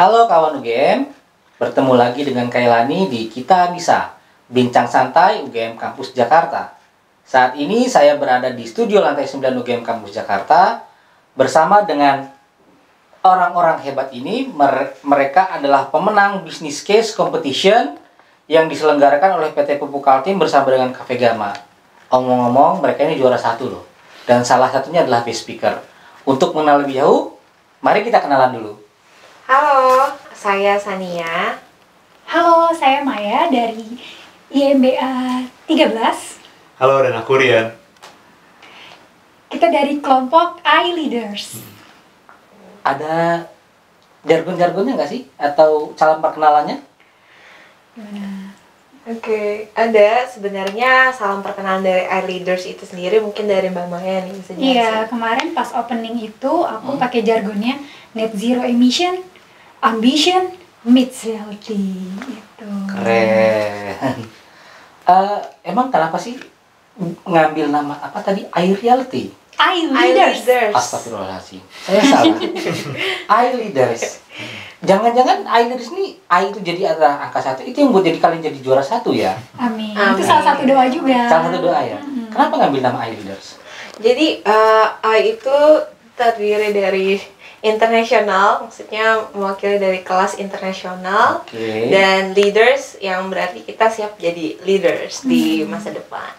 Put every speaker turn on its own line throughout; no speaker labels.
Halo kawan UGM, bertemu lagi dengan Kailani di Kita Bisa, Bincang Santai UGM Kampus Jakarta. Saat ini saya berada di studio lantai 9 UGM Kampus Jakarta bersama dengan orang-orang hebat ini. Mereka adalah pemenang Business Case Competition yang diselenggarakan oleh PT Pupuk Kaltim bersama dengan Cafe Gama. Omong-omong, mereka ini juara 1 loh. Dan salah satunya adalah guest speaker. Untuk mengenal lebih jauh, mari kita kenalan dulu.
Halo, saya Sania.
Halo, saya Maya dari IMBA 13.
Halo, dan aku Rian.
Kita dari kelompok iLeaders.
Ada jargon-jargonnya nggak sih? Atau salam perkenalannya?
Gimana?
Oke, ada sebenarnya salam perkenalan dari iLeaders itu sendiri, mungkin dari Mbak Maya nih bisa jelasin.
Iya, kemarin pas opening itu aku pakai jargonnya net zero emission, ambition, meets reality. Gitu.
Keren. Emang kenapa sih ngambil nama apa tadi? iReality?
iLeaders.
Astagfirullahaladzim, saya salah. iLeaders. Jangan-jangan iLeaders ini I itu jadi adalah angka 1, itu yang buat jadi kalian jadi juara 1 ya?
Amin.
Amin.
Itu salah satu doa juga.
Salah satu doa ya. Kenapa ngambil nama iLeaders?
Jadi I itu terdiri dari internasional, maksudnya mewakili dari kelas internasional,
Oke.
dan leaders yang berarti kita siap jadi leaders di masa depan.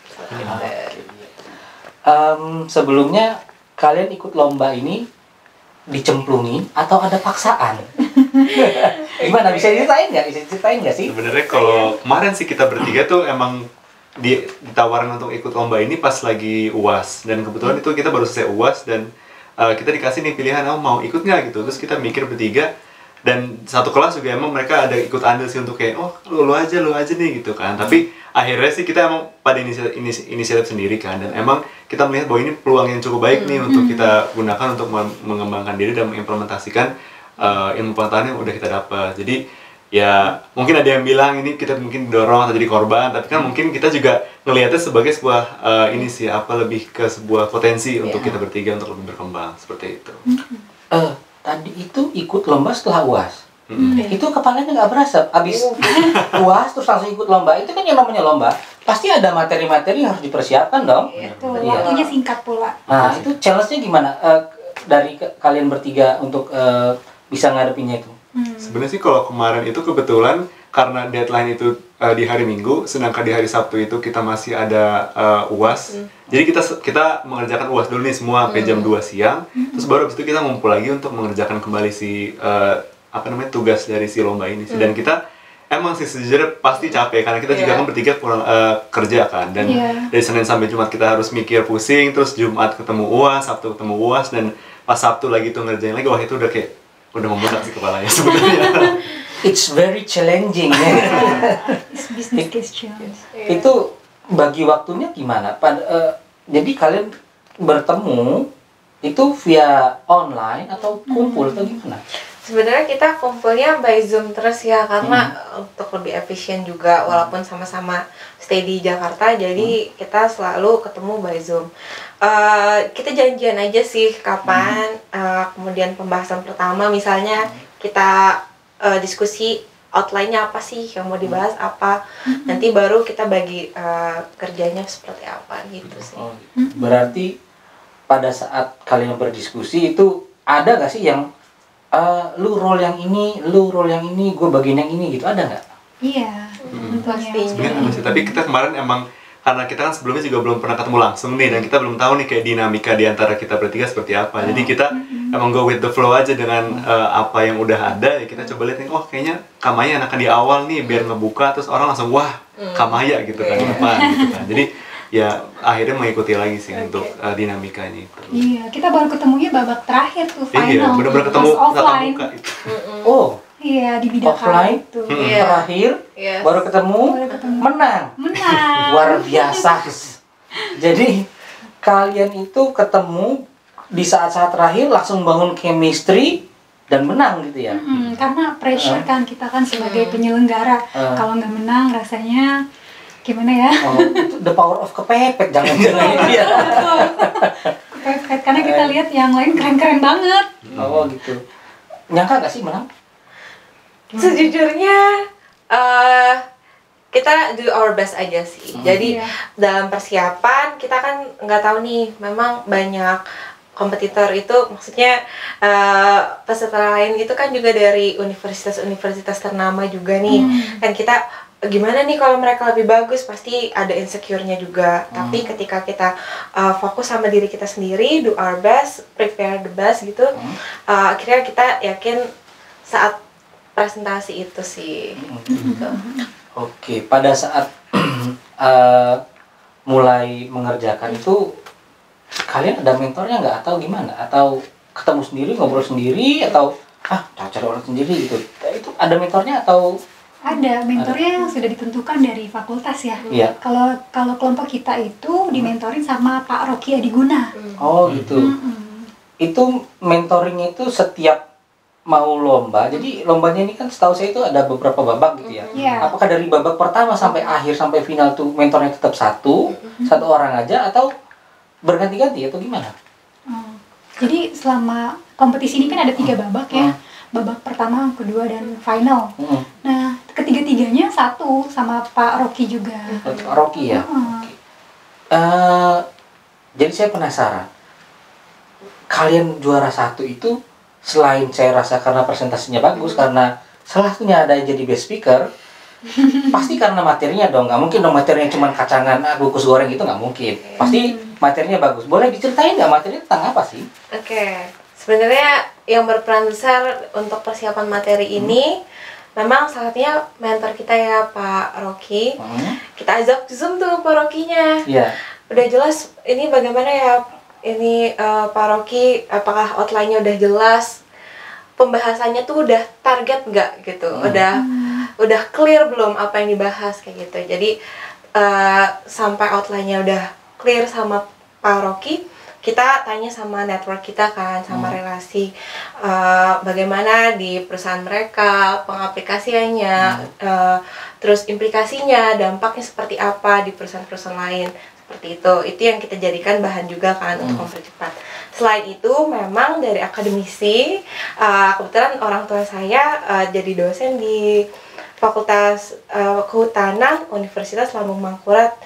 Sebelumnya kalian ikut lomba ini dicemplungin atau ada paksaan? Gimana, bisa diceritain nggak sih?
Sebenarnya kalau kemarin sih kita bertiga tuh emang ditawarin untuk ikut lomba ini pas lagi UAS, dan kebetulan itu kita baru selesai UAS dan kita dikasih nih pilihan, mau ikut nggak gitu. Terus kita mikir bertiga, dan satu kelas juga emang mereka ada ikut andil sih untuk kayak lu aja nih gitu kan. Tapi akhirnya sih kita emang pada inisiatif sendiri kan, dan emang kita melihat bahwa ini peluang yang cukup baik nih untuk kita gunakan untuk mengembangkan diri dan mengimplementasikan ilmu pengetahuan yang udah kita dapat. Jadi ya mungkin ada yang bilang ini kita mungkin dorong atau jadi korban, tapi kan mungkin kita juga ngelihatnya sebagai sebuah ini sih lebih ke sebuah potensi untuk kita bertiga untuk lebih berkembang seperti itu.
Tadi itu ikut lomba setelah UAS. Itu kepalanya nggak berasa abis UAS terus langsung ikut lomba. Itu kan yang namanya lomba, pasti ada materi-materi yang harus dipersiapkan dong.
Itu
Iya.
waktunya singkat pula.
Nah, itu challenge-nya gimana dari kalian bertiga untuk bisa ngadepinnya itu?
Sebenarnya sih kalau kemarin itu kebetulan karena deadline itu di hari Minggu, sedangkan di hari Sabtu itu kita masih ada UAS. Jadi kita mengerjakan UAS dulu nih semua sampai jam 2 siang. Terus baru habis itu kita ngumpul lagi untuk mengerjakan kembali si tugas dari si lomba ini sih. Dan kita emang sih sejujurnya pasti capek karena kita juga kan bertiga pulang kerja kan, dan dari Senin sampai Jumat kita harus mikir pusing, terus Jumat ketemu UAS, Sabtu ketemu UAS, dan pas Sabtu lagi tuh ngerjain lagi, wah itu udah membengkak sih kepalanya sebenarnya.
It's very challenging ya.
It's business case challenge.
Itu bagi waktunya gimana? Jadi kalian bertemu itu via online atau kumpul atau gimana?
Sebenarnya kita kumpulnya by Zoom terus ya, karena untuk lebih efisien juga, walaupun sama-sama stay di Jakarta, jadi kita selalu ketemu by Zoom. Kita janjian aja sih kapan, kemudian pembahasan pertama misalnya kita diskusi outline-nya apa sih yang mau dibahas apa, nanti baru kita bagi kerjanya seperti apa gitu sih.
Berarti pada saat kalian berdiskusi itu ada nggak sih yang lu role yang ini, gue bagian yang ini gitu, ada nggak?
Iya,
Pastinya.
Sebenarnya sih, tapi kita kemarin emang karena kita kan sebelumnya juga belum pernah ketemu langsung nih, dan kita belum tahu nih kayak dinamika di antara kita bertiga seperti apa. Jadi kita emang go with the flow aja dengan apa yang udah ada. Ya kita coba lihat nih, kayaknya Kamaya enakan di awal nih biar ngebuka, terus orang langsung wah Kamaya gitu kan, depan gitu kan. Jadi ya akhirnya mengikuti lagi sih untuk dinamikanya itu.
Iya, kita baru ketemunya babak terakhir tuh, final.
Iya, benar-benar ketemu
Pas
tatap
offline.
muka itu.
Oh,
Iya, di bidang
offline
itu.
terakhir
Yes.
baru ketemu, menang. Luar biasa. Jadi kalian itu ketemu di saat-saat terakhir langsung bangun chemistry dan menang gitu ya?
Karena pressure kan, kita kan sebagai penyelenggara, kalau nggak menang rasanya gimana ya?
Oh, itu the power of kepepet, jangan-jangan ya.
Karena kita lihat yang lain keren-keren banget.
Oh gitu. Nyangka nggak sih menang?
Gimana?
Sejujurnya kita do our best aja sih. Jadi
Iya.
dalam persiapan kita kan nggak tahu nih, memang banyak kompetitor itu, maksudnya peserta lain itu kan juga dari universitas-universitas ternama juga nih. Dan kita gimana nih kalau mereka lebih bagus, pasti ada insecure-nya juga. Tapi ketika kita fokus sama diri kita sendiri, do our best, prepare the best gitu, akhirnya kita yakin saat presentasi itu sih. Gitu.
Oke, pada saat mulai mengerjakan itu kalian ada mentornya nggak atau gimana? Atau ketemu sendiri, ngobrol sendiri, atau cari orang sendiri gitu? Itu ada mentornya atau?
Ada mentornya yang sudah ditentukan dari fakultas ya.
Iya.
Kalau kelompok kita itu dimentorin sama Pak Rocky Adiguna.
Oh gitu. Itu mentoringnya itu setiap mau lomba. Jadi lombanya ini kan setahu saya itu ada beberapa babak gitu ya.
Iya.
Apakah dari babak pertama sampai akhir sampai final tuh mentornya tetap satu orang aja atau berganti-ganti atau gimana?
Jadi selama kompetisi ini kan ada 3 babak ya. Babak pertama, kedua, dan final. Nah, ketiga-tiganya satu sama Pak Rocky juga.
Pak Rocky ya. Oke. Jadi saya penasaran. Kalian juara 1 itu selain saya rasa karena presentasinya bagus, karena salah satunya ada yang jadi best speaker, pasti karena materinya dong. Nggak mungkin dong materinya cuma kacangan, kukus goreng gitu, nggak mungkin. Pasti materinya bagus. Boleh diceritain nggak materinya tentang apa sih?
Oke, sebenarnya yang berperan besar untuk persiapan materi ini memang salah satunya mentor kita ya, Pak Rocky. Kita ajak Zoom tuh Pak Rocky-nya.
Iya.
Udah jelas ini bagaimana ya ini Pak Rocky, apakah outline-nya udah jelas? Pembahasannya tuh udah target nggak gitu? Udah clear belum apa yang dibahas kayak gitu. Jadi sampai outline-nya udah clear sama Pak Rocky, kita tanya sama network kita kan, sama relasi bagaimana di perusahaan mereka, pengaplikasiannya, terus implikasinya, dampaknya seperti apa di perusahaan-perusahaan lain, seperti itu yang kita jadikan bahan juga kan untuk mempercepat. Selain itu memang dari akademisi, kebetulan orang tua saya jadi dosen di Fakultas Kehutanan Universitas Lambung Mangkurat,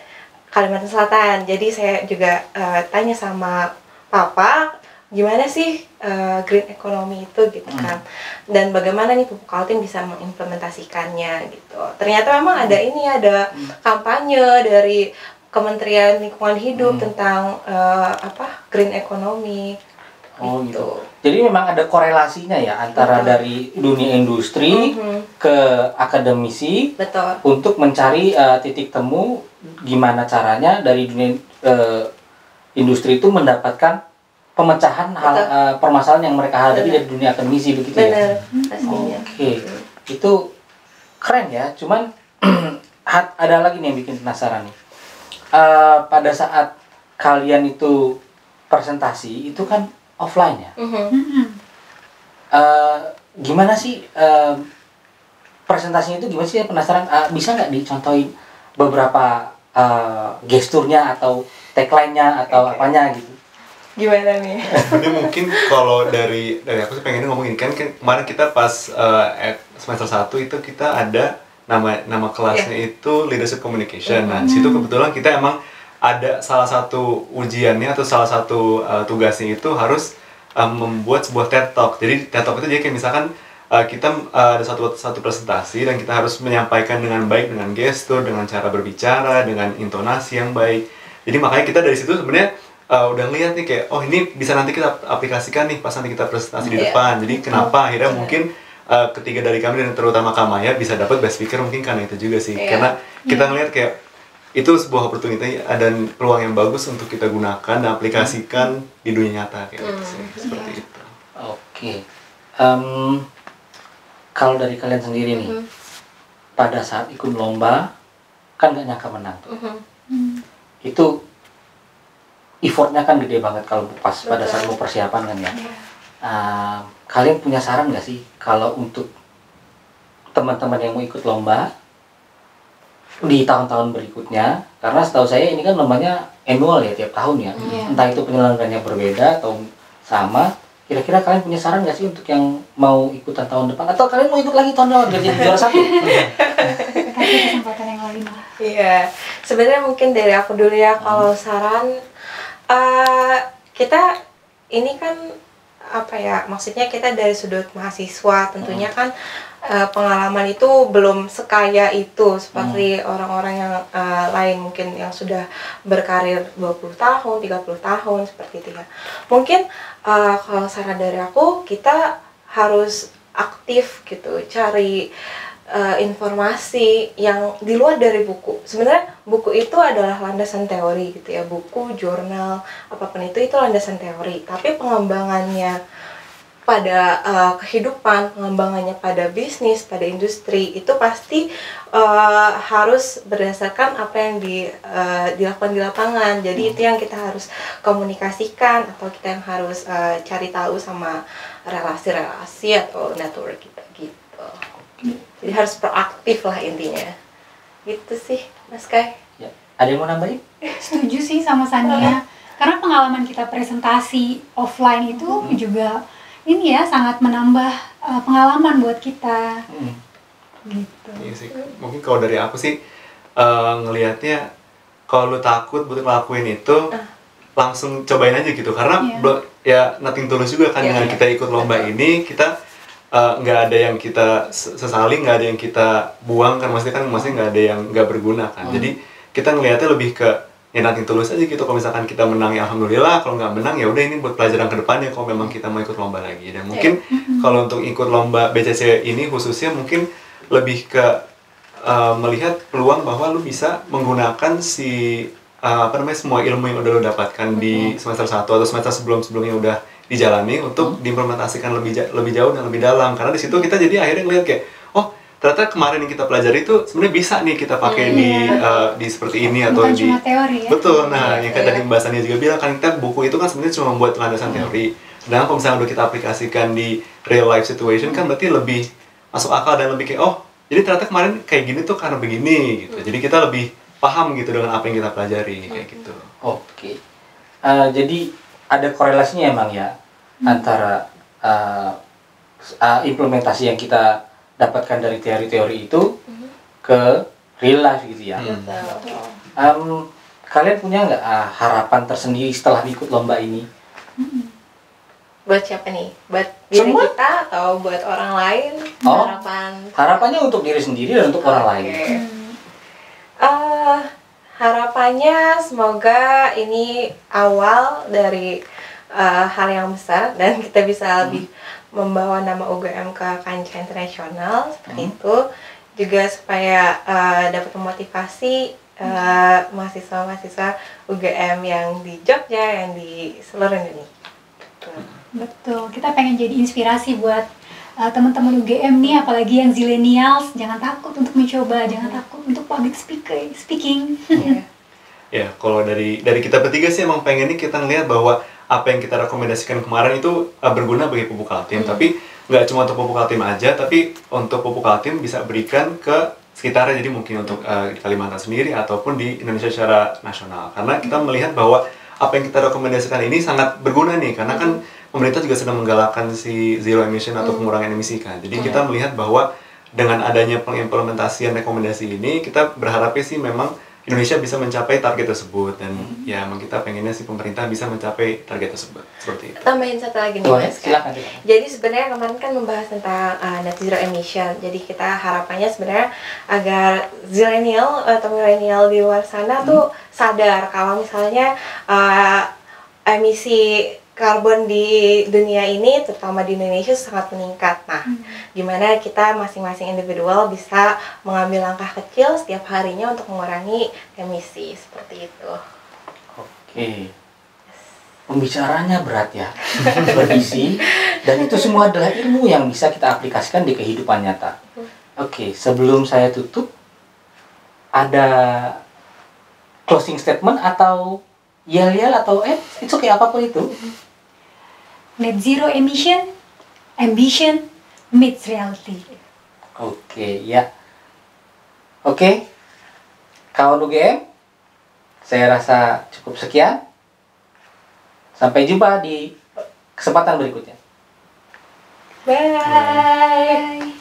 Kalimantan Selatan. Jadi saya juga tanya sama Papa, gimana sih green economy itu gitu kan, dan bagaimana nih Pupuk Kaltim bisa mengimplementasikannya gitu. Ternyata memang ada kampanye dari Kementerian Lingkungan Hidup tentang green economy.
Oh gitu. Jadi memang ada korelasinya ya antara dari dunia industri ke akademisi.
Betul.
Untuk mencari titik temu gimana caranya dari dunia industri itu mendapatkan pemecahan permasalahan yang mereka hadapi dari dunia akademisi begitu ya.
Benar, pastinya.
Oke. Itu keren ya. Cuman ada lagi nih yang bikin penasaran nih. Pada saat kalian itu presentasi itu kan offline ya. Gimana sih presentasinya itu gimana sih? Penasaran. Bisa nggak dicontohin beberapa gesturnya atau tagline-nya atau apanya gitu?
Gimana nih?
Ini mungkin kalau dari aku sih pengen ngomongin kan kemarin kita pas semester 1 itu kita ada nama kelasnya itu Leadership Communication. Nah, situ kebetulan kita emang ada salah satu ujiannya atau salah satu tugasnya itu harus membuat sebuah TED Talk. Jadi TED Talk itu jadi kayak misalkan kita ada satu presentasi dan kita harus menyampaikan dengan baik, dengan gestur, dengan cara berbicara, dengan intonasi yang baik. Jadi makanya kita dari situ sebenarnya udah ngeliat nih kayak, oh ini bisa nanti kita aplikasikan nih pas nanti kita presentasi di depan. Jadi kenapa akhirnya mungkin ketiga dari kami dan terutama Kamaya bisa dapat best speaker mungkin karena itu juga sih. Karena kita ngeliat kayak itu sebuah opportunity dan peluang yang bagus untuk kita gunakan dan aplikasikan di dunia nyata kayak gitu sih. Seperti itu.
Oke. Kalau dari kalian sendiri nih, pada saat ikut lomba kan nggak nyangka menang tuh. Itu effortnya kan gede banget kalau pas pada saat mau persiapan kan ya. Kalian punya saran nggak sih kalau untuk teman-teman yang mau ikut lomba di tahun-tahun berikutnya? Karena setahu saya ini kan lombanya annual ya, tiap tahun ya. Entah itu penyelenggaranya berbeda atau sama. Kira-kira kalian punya saran nggak sih untuk yang mau ikutan tahun depan? Atau kalian mau ikut lagi tahun depan biar jadi juara 1?
Kasih kesempatan yang lain lah.
Iya, sebenarnya mungkin dari aku dulu ya. Kalau saran, kita ini kan apa ya? Maksudnya kita dari sudut mahasiswa, tentunya kan pengalaman itu belum sekaya itu seperti orang-orang yang lain mungkin yang sudah berkarir 20 tahun, 30 tahun seperti itu ya. Mungkin kalau saran dari aku, kita harus aktif gitu, cari informasi yang di luar dari buku. Sebenarnya buku itu adalah landasan teori gitu ya, buku, jurnal, apapun itu landasan teori. Tapi pengembangannya pada kehidupan, pengembangannya pada bisnis, pada industri itu pasti harus berdasarkan apa yang dilakukan di lapangan. Jadi itu yang kita harus komunikasikan atau kita yang harus cari tahu sama relasi-relasi atau network kita gitu. Jadi harus proaktif lah intinya. Gitu sih, Mas Kai.
Ya. Ada yang mau nambahin?
Setuju sih sama Sania. Karena pengalaman kita presentasi offline itu juga ini ya sangat menambah pengalaman buat kita. Gitu.
Iya sih. Mungkin kalau dari aku sih ngelihatnya kalau lu takut buat ngelakuin itu langsung cobain aja gitu karena ya nothing tulus juga kan dengan kita ikut lomba ini kita nggak ada yang kita sesali, nggak ada yang kita buang kan maksudnya nggak ada yang nggak berguna kan. Jadi kita ngelihatnya lebih ke ya nanti tulus aja gitu. Kalau misalkan kita menang ya alhamdulillah, kalau nggak menang ya udah ini buat pelajaran ke depannya kalau memang kita mau ikut lomba lagi. Dan mungkin kalau untuk ikut lomba BCC ini khususnya mungkin lebih ke melihat peluang bahwa lu bisa menggunakan semua ilmu yang udah lu dapatkan di semester 1 atau semester sebelumnya udah dijalani untuk diimplementasikan lebih jauh dan lebih dalam. Karena di situ kita jadi akhirnya ngelihat kayak ternyata kemarin yang kita pelajari itu sebenarnya bisa nih kita pakai di seperti ini atau
bukan
di
cuma teori ya.
Betul. Nah, yang kayak tadi pembahasannya juga bilang kan kita buku itu kan sebenarnya cuma membuat landasan teori. Sedangkan kalau misalnya udah kita aplikasikan di real life situation kan berarti lebih masuk akal dan lebih kayak jadi ternyata kemarin kayak gini tuh karena begini gitu. Jadi kita lebih paham gitu dengan apa yang kita pelajari kayak gitu.
Oke. Jadi ada korelasinya emang ya antara implementasi yang kita dapatkan dari teori-teori itu ke real life gitu ya. Kalian punya nggak harapan tersendiri setelah ikut lomba ini?
Buat siapa nih? Buat diri
Semua?
kita atau buat orang lain?
Harapannya untuk diri sendiri dan untuk orang lain.
Harapannya semoga ini awal dari hal yang besar dan kita bisa lebih membawa nama UGM ke kancah internasional seperti itu, juga supaya dapat memotivasi mahasiswa-mahasiswa UGM yang di Jogja, yang di seluruh Indonesia.
Betul, kita pengen jadi inspirasi buat teman-teman UGM nih, apalagi yang zillennials. Jangan takut untuk mencoba, jangan takut untuk public speaking.
Ya, kalau dari kita bertiga sih emang pengen nih kita ngelihat bahwa apa yang kita rekomendasikan kemarin itu berguna bagi Pupuk Kaltim. Tapi nggak cuma untuk Pupuk Kaltim aja, tapi untuk Pupuk Kaltim bisa berikan ke sekitarnya. Jadi mungkin untuk di Kalimantan sendiri ataupun di Indonesia secara nasional. Karena kita melihat bahwa apa yang kita rekomendasikan ini sangat berguna nih. Karena kan pemerintah juga sedang menggalakkan si zero emission atau pengurangan emisi kan. Jadi kita melihat bahwa dengan adanya pengimplementasian rekomendasi ini, kita berharapnya sih memang Indonesia bisa mencapai target tersebut dan ya emang kita pengennya sih pemerintah bisa mencapai target tersebut seperti itu.
Tambahin satu lagi nih
Boleh,
Mas.
silakan.
Jadi sebenarnya kemarin kan membahas tentang net zero emission. Jadi kita harapannya sebenarnya agar zillennial atau milenial di luar sana tuh sadar kalau misalnya emisi karbon di dunia ini, terutama di Indonesia, sangat meningkat. Nah, gimana kita masing-masing individual bisa mengambil langkah kecil setiap harinya untuk mengurangi emisi, seperti itu.
Oke. Pembicaranya berat ya, berisi, dan itu semua adalah ilmu yang bisa kita aplikasikan di kehidupan nyata. Oke, sebelum saya tutup, ada closing statement atau yel-yel atau it's okay, apapun itu.
Net zero emission, ambition meets reality.
Oke, ya. Oke, kawan UGM, saya rasa cukup sekian. Sampai jumpa di kesempatan berikutnya.
Bye.